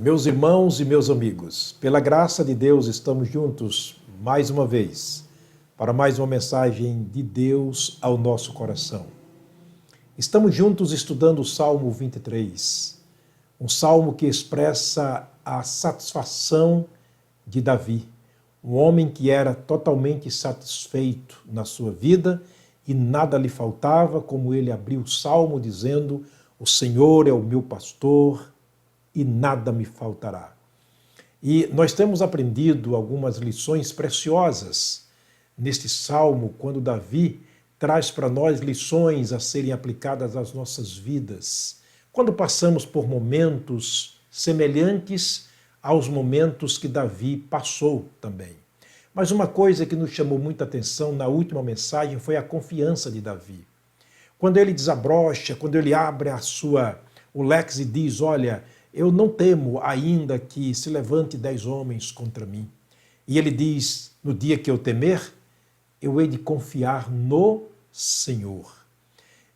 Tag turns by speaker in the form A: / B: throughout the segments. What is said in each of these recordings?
A: Meus irmãos e meus amigos, pela graça de Deus estamos juntos mais uma vez para mais uma mensagem de Deus ao nosso coração. Estamos juntos estudando o Salmo 23, um salmo que expressa a satisfação de Davi, um homem que era totalmente satisfeito na sua vida e nada lhe faltava, como ele abriu o salmo dizendo: "O Senhor é o meu pastor e nada me faltará." E nós temos aprendido algumas lições preciosas neste salmo, quando Davi traz para nós lições a serem aplicadas às nossas vidas, quando passamos por momentos semelhantes aos momentos que Davi passou também. Mas uma coisa que nos chamou muita atenção na última mensagem foi a confiança de Davi. Quando ele desabrocha, quando ele abre o lex e diz: "Olha, eu não temo ainda que se levante 10 homens contra mim." E ele diz: "No dia que eu temer, eu hei de confiar no Senhor."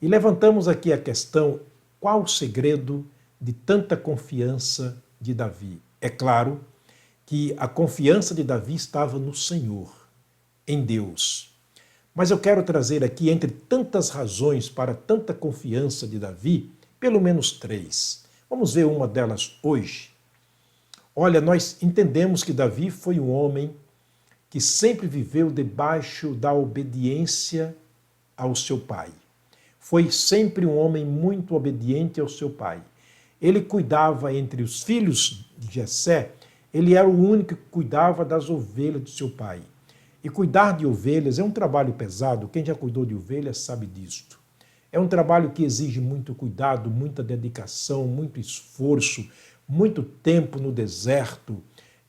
A: E levantamos aqui a questão: qual o segredo de tanta confiança de Davi? É claro que a confiança de Davi estava no Senhor, em Deus. Mas eu quero trazer aqui, entre tantas razões para tanta confiança de Davi, pelo menos 3. Vamos ver uma delas hoje. Olha, nós entendemos que Davi foi um homem que sempre viveu debaixo da obediência ao seu pai. Foi sempre um homem muito obediente ao seu pai. Ele cuidava entre os filhos de Jessé, ele era o único que cuidava das ovelhas do seu pai. E cuidar de ovelhas é um trabalho pesado, quem já cuidou de ovelhas sabe disto. É um trabalho que exige muito cuidado, muita dedicação, muito esforço, muito tempo no deserto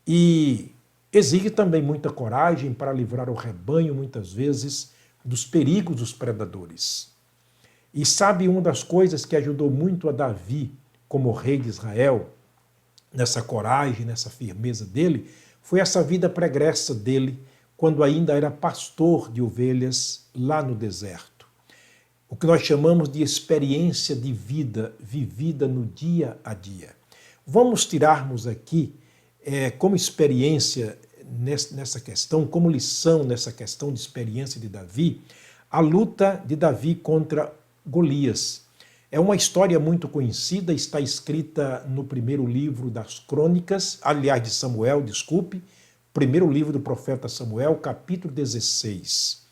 A: e exige também muita coragem para livrar o rebanho, muitas vezes, dos perigos dos predadores. E sabe, uma das coisas que ajudou muito a Davi, como rei de Israel, nessa coragem, nessa firmeza dele, foi essa vida pregressa dele, quando ainda era pastor de ovelhas lá no deserto. O que nós chamamos de experiência de vida vivida no dia a dia. Vamos tirarmos aqui, como experiência nessa questão, como lição nessa questão de experiência de Davi, a luta de Davi contra Golias. É uma história muito conhecida, está escrita no primeiro livro das Crônicas, aliás, de Samuel, desculpe, primeiro livro do profeta Samuel, capítulo 16.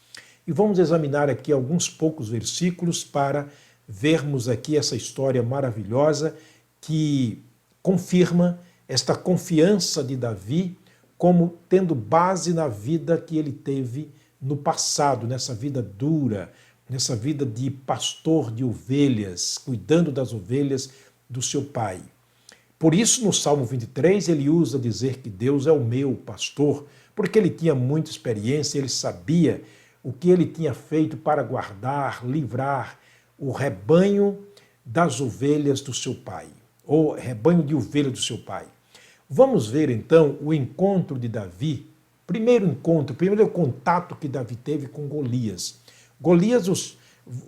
A: E vamos examinar aqui alguns poucos versículos para vermos aqui essa história maravilhosa que confirma esta confiança de Davi como tendo base na vida que ele teve no passado, nessa vida dura, nessa vida de pastor de ovelhas, cuidando das ovelhas do seu pai. Por isso, no Salmo 23, ele usa dizer que Deus é o meu pastor, porque ele tinha muita experiência, ele sabia o que ele tinha feito para guardar, livrar o rebanho das ovelhas do seu pai, ou rebanho de ovelhas do seu pai. Vamos ver então o encontro de Davi, primeiro contato que Davi teve com Golias. Golias,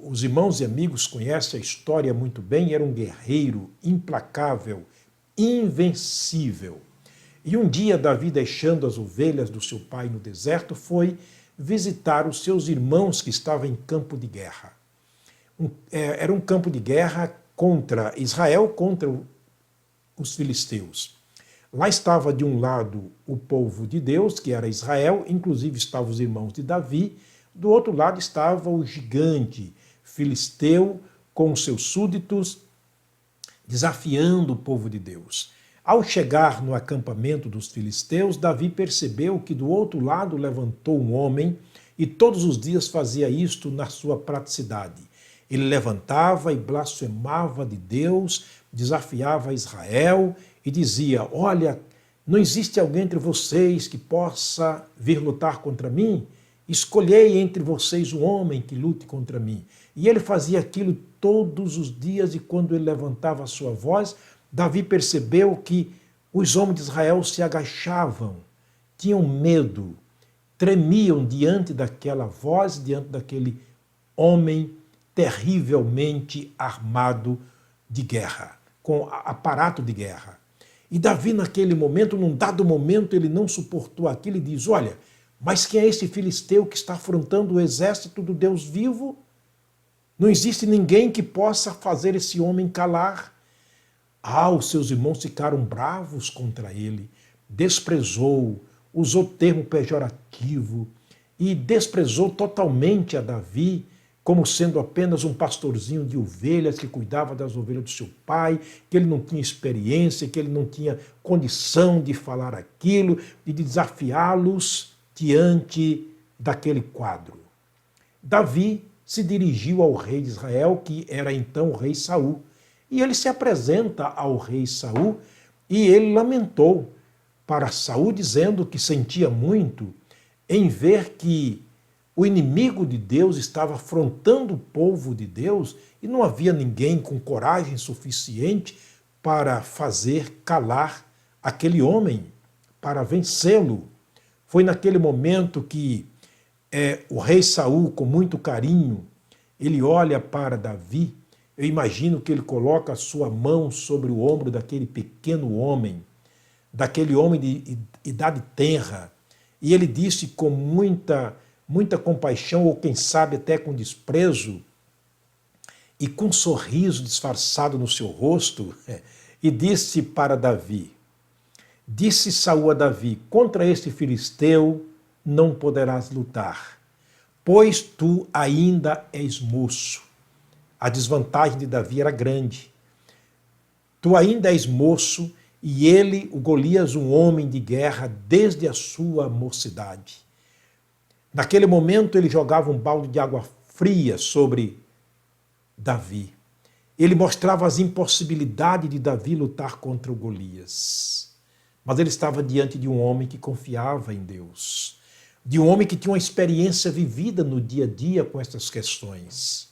A: os irmãos e amigos conhecem a história muito bem, era um guerreiro implacável, invencível. E um dia Davi, deixando as ovelhas do seu pai no deserto, foi visitar os seus irmãos que estavam em campo de guerra. Era um campo de guerra contra Israel, contra os filisteus. Lá estava de um lado o povo de Deus, que era Israel, inclusive estavam os irmãos de Davi, do outro lado estava o gigante filisteu com os seus súditos, desafiando o povo de Deus. Ao chegar no acampamento dos filisteus, Davi percebeu que do outro lado levantou um homem e todos os dias fazia isto na sua praticidade. Ele levantava e blasfemava de Deus, desafiava Israel e dizia: "Olha, não existe alguém entre vocês que possa vir lutar contra mim? Escolhei entre vocês um homem que lute contra mim." E ele fazia aquilo todos os dias, e quando ele levantava a sua voz, Davi percebeu que os homens de Israel se agachavam, tinham medo, tremiam diante daquela voz, diante daquele homem terrivelmente armado de guerra, com aparato de guerra. E Davi, naquele momento, num dado momento, ele não suportou aquilo e diz: olha, mas quem é esse filisteu que está afrontando o exército do Deus vivo? Não existe ninguém que possa fazer esse homem calar. Ah, os seus irmãos ficaram bravos contra ele, desprezou, usou termo pejorativo e desprezou totalmente a Davi como sendo apenas um pastorzinho de ovelhas que cuidava das ovelhas do seu pai, que ele não tinha experiência, que ele não tinha condição de falar aquilo e de desafiá-los diante daquele quadro. Davi se dirigiu ao rei de Israel, que era então o rei Saul, e ele se apresenta ao rei Saul e ele lamentou para Saul, dizendo que sentia muito em ver que o inimigo de Deus estava afrontando o povo de Deus e não havia ninguém com coragem suficiente para fazer calar aquele homem, para vencê-lo. Foi naquele momento que o rei Saul, com muito carinho, ele olha para Davi. Eu imagino que ele coloca a sua mão sobre o ombro daquele pequeno homem, daquele homem de idade tenra, e ele disse com muita compaixão, ou quem sabe até com desprezo, e com um sorriso disfarçado no seu rosto, e disse para Davi: disse Saul a Davi: contra este filisteu não poderás lutar, pois tu ainda és moço. A desvantagem de Davi era grande. Tu ainda és moço, e ele, o Golias, um homem de guerra desde a sua mocidade. Naquele momento ele jogava um balde de água fria sobre Davi. Ele mostrava as impossibilidades de Davi lutar contra o Golias. Mas ele estava diante de um homem que confiava em Deus, de um homem que tinha uma experiência vivida no dia a dia com essas questões.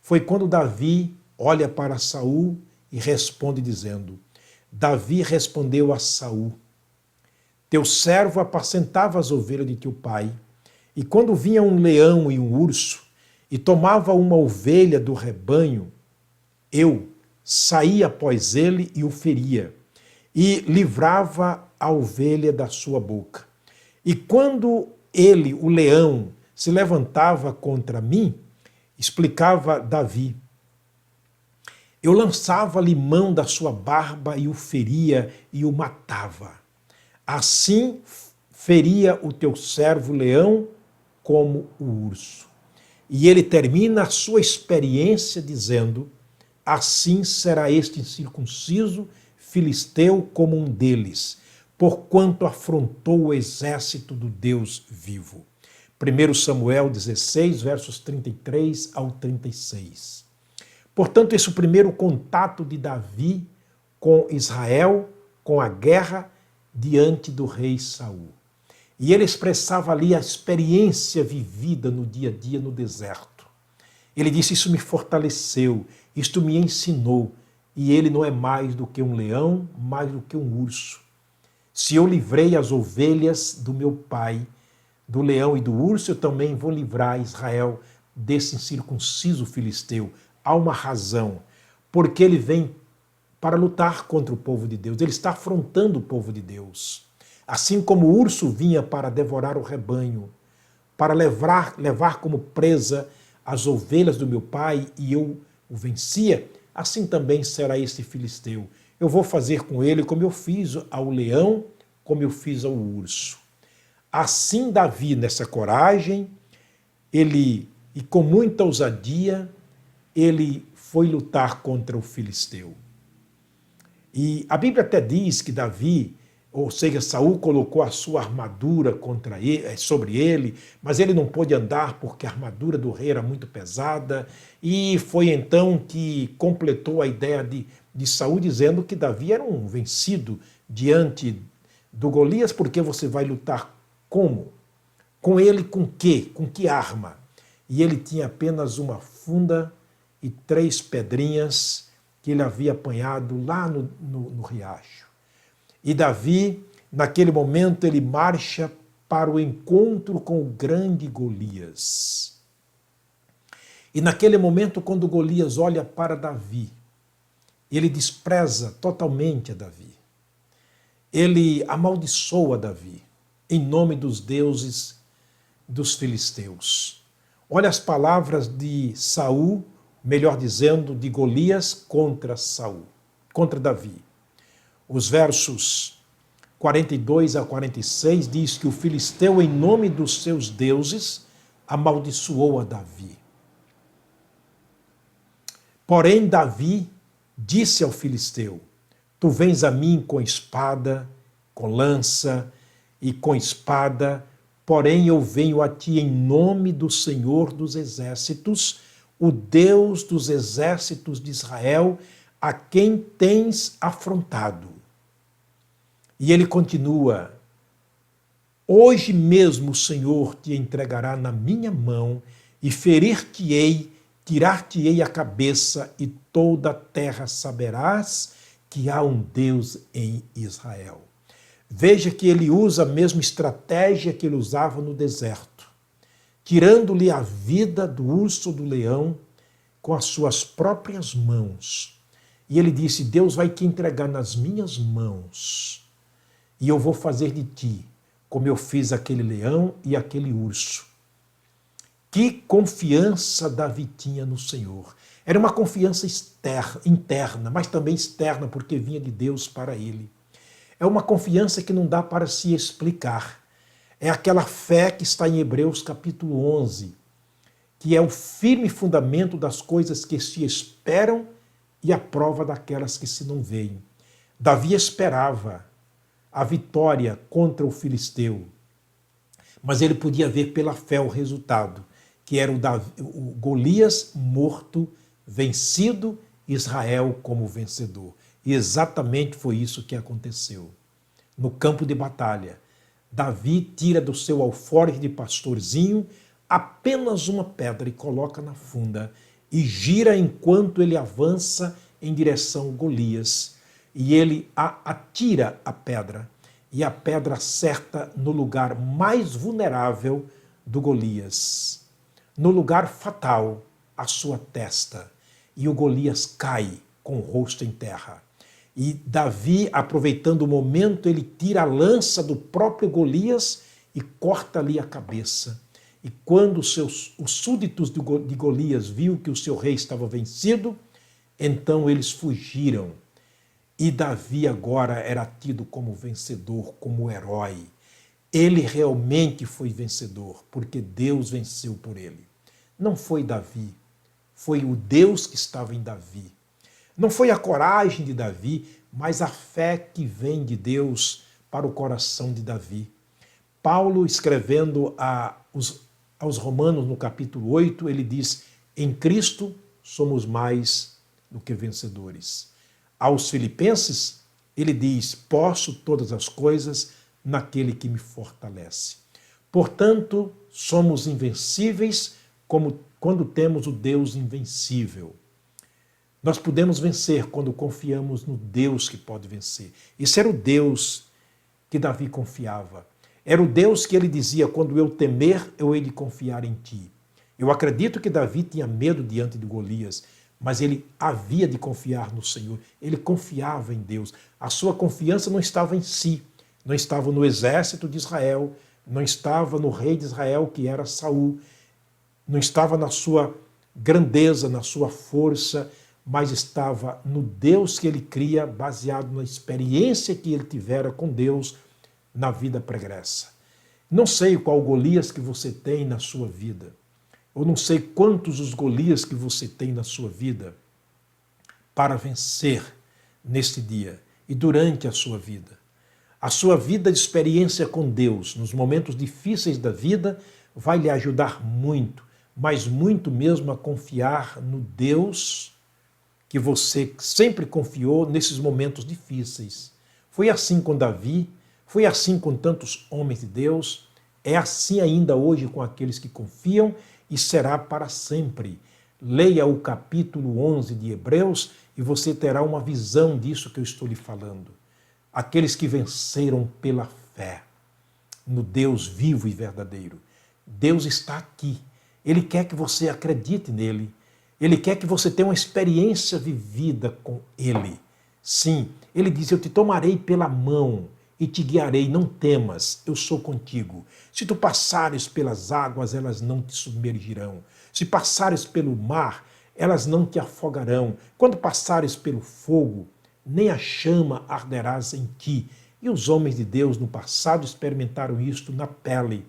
A: Foi quando Davi olha para Saul e responde dizendo: Davi respondeu a Saul: teu servo apacentava as ovelhas de teu pai, e quando vinha um leão e um urso e tomava uma ovelha do rebanho, eu saía após ele e o feria, e livrava a ovelha da sua boca. E quando ele, o leão, se levantava contra mim, explicava Davi, eu lançava-lhe mão da sua barba e o feria e o matava. Assim feria o teu servo leão como o urso. E ele termina a sua experiência dizendo: assim será este incircunciso filisteu como um deles, porquanto afrontou o exército do Deus vivo. 1 Samuel 16, versos 33 ao 36. Portanto, esse é o primeiro contato de Davi com Israel, com a guerra diante do rei Saul. E ele expressava ali a experiência vivida no dia a dia no deserto. Ele disse: isso me fortaleceu, isto me ensinou, e ele não é mais do que um leão, mais do que um urso. Se eu livrei as ovelhas do meu pai, do leão e do urso, eu também vou livrar Israel desse incircunciso filisteu. Há uma razão, porque ele vem para lutar contra o povo de Deus, ele está afrontando o povo de Deus. Assim como o urso vinha para devorar o rebanho, para levar como presa as ovelhas do meu pai, e eu o vencia, assim também será este filisteu. Eu vou fazer com ele como eu fiz ao leão, como eu fiz ao urso. Assim Davi, nessa coragem, e com muita ousadia, ele foi lutar contra o filisteu. E a Bíblia até diz que Davi, ou seja, Saul colocou a sua armadura sobre ele, mas ele não pôde andar porque a armadura do rei era muito pesada, e foi então que completou a ideia de Saul, dizendo que Davi era um vencido diante do Golias, porque você vai lutar como? Com ele com quê? Com que arma? E ele tinha apenas uma funda e 3 pedrinhas que ele havia apanhado lá no riacho. E Davi, naquele momento, ele marcha para o encontro com o grande Golias. E naquele momento, quando Golias olha para Davi, ele despreza totalmente a Davi. ele amaldiçoa Davi em nome dos deuses dos filisteus. Olha as palavras de Saul, melhor dizendo, de Golias contra Saul, contra Davi. Os versos 42 a 46 diz que o filisteu, em nome dos seus deuses, amaldiçoou a Davi. Porém, Davi disse ao filisteu: Tu vens a mim com espada, com lança e com espada, porém eu venho a ti em nome do Senhor dos Exércitos, o Deus dos exércitos de Israel, a quem tens afrontado. E ele continua: Hoje mesmo o Senhor te entregará na minha mão e ferir-te-ei, tirar-te-ei a cabeça, e toda a terra saberás que há um Deus em Israel. Veja que ele usa a mesma estratégia que ele usava no deserto, tirando-lhe a vida do urso ou do leão com as suas próprias mãos. E ele disse: Deus vai te entregar nas minhas mãos, e eu vou fazer de ti como eu fiz aquele leão e aquele urso. Que confiança Davi tinha no Senhor. Era uma confiança interna, mas também externa, porque vinha de Deus para ele. É uma confiança que não dá para se explicar. É aquela fé que está em Hebreus capítulo 11, que é o firme fundamento das coisas que se esperam e a prova daquelas que se não veem. Davi esperava a vitória contra o filisteu, mas ele podia ver pela fé o resultado, que era o Golias morto, vencido, Israel como vencedor. E exatamente foi isso que aconteceu. No campo de batalha, Davi tira do seu alforje de pastorzinho apenas uma pedra e coloca na funda e gira enquanto ele avança em direção a Golias. E ele atira a pedra, e a pedra acerta no lugar mais vulnerável do Golias, no lugar fatal, a sua testa. E o Golias cai com o rosto em terra. E Davi, aproveitando o momento, ele tira a lança do próprio Golias e corta ali a cabeça. E quando os súditos de Golias viu que o seu rei estava vencido, então eles fugiram. E Davi agora era tido como vencedor, como herói. Ele realmente foi vencedor, porque Deus venceu por ele. Não foi Davi, foi o Deus que estava em Davi. Não foi a coragem de Davi, mas a fé que vem de Deus para o coração de Davi. Paulo, escrevendo aos Romanos, no capítulo 8, ele diz: em Cristo somos mais do que vencedores. Aos Filipenses, ele diz: posso todas as coisas naquele que me fortalece. Portanto, somos invencíveis como quando temos o Deus invencível. Nós podemos vencer quando confiamos no Deus que pode vencer. Esse era o Deus que Davi confiava. Era o Deus que ele dizia: quando eu temer, eu hei de confiar em ti. Eu acredito que Davi tinha medo diante de Golias, mas ele havia de confiar no Senhor. Ele confiava em Deus. A sua confiança não estava em si, não estava no exército de Israel, não estava no rei de Israel, que era Saul, não estava na sua grandeza, na sua força, mas estava no Deus que ele cria, baseado na experiência que ele tivera com Deus na vida pregressa. Não sei qual Golias que você tem na sua vida. Eu não sei quantos os Golias que você tem na sua vida para vencer neste dia e durante a sua vida. A sua vida de experiência com Deus, nos momentos difíceis da vida, vai lhe ajudar muito, mas muito mesmo a confiar no Deus que você sempre confiou nesses momentos difíceis. Foi assim com Davi, foi assim com tantos homens de Deus, é assim ainda hoje com aqueles que confiam e será para sempre. Leia o capítulo 11 de Hebreus e você terá uma visão disso que eu estou lhe falando. Aqueles que venceram pela fé no Deus vivo e verdadeiro. Deus está aqui. Ele quer que você acredite nele. Ele quer que você tenha uma experiência vivida com ele. Sim, ele diz: eu te tomarei pela mão e te guiarei, não temas, eu sou contigo. Se tu passares pelas águas, elas não te submergirão. Se passares pelo mar, elas não te afogarão. Quando passares pelo fogo, nem a chama arderás em ti. E os homens de Deus no passado experimentaram isto na pele.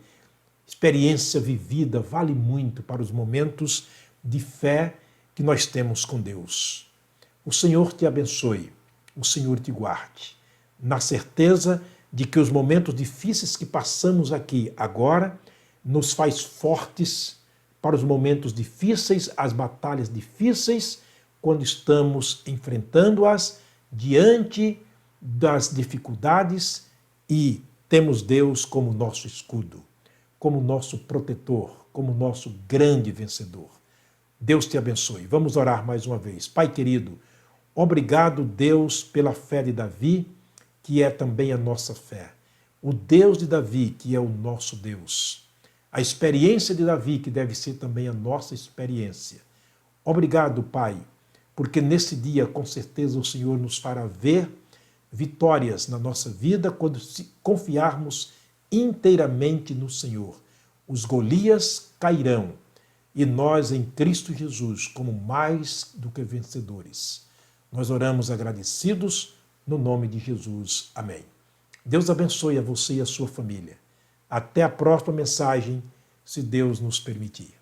A: Experiência vivida vale muito para os momentos de fé que nós temos com Deus. O Senhor te abençoe, o Senhor te guarde, na certeza de que os momentos difíceis que passamos aqui agora nos faz fortes para os momentos difíceis, as batalhas difíceis, quando estamos enfrentando-as diante das dificuldades e temos Deus como nosso escudo, como nosso protetor, como nosso grande vencedor. Deus te abençoe. Vamos orar mais uma vez. Pai querido, obrigado, Deus, pela fé de Davi, que é também a nossa fé. O Deus de Davi, que é o nosso Deus. A experiência de Davi, que deve ser também a nossa experiência. Obrigado, Pai, porque nesse dia, com certeza, o Senhor nos fará ver vitórias na nossa vida quando confiarmos inteiramente no Senhor. Os Golias cairão e nós em Cristo Jesus como mais do que vencedores. Nós oramos agradecidos no nome de Jesus. Amém. Deus abençoe a você e a sua família. Até a próxima mensagem, se Deus nos permitir.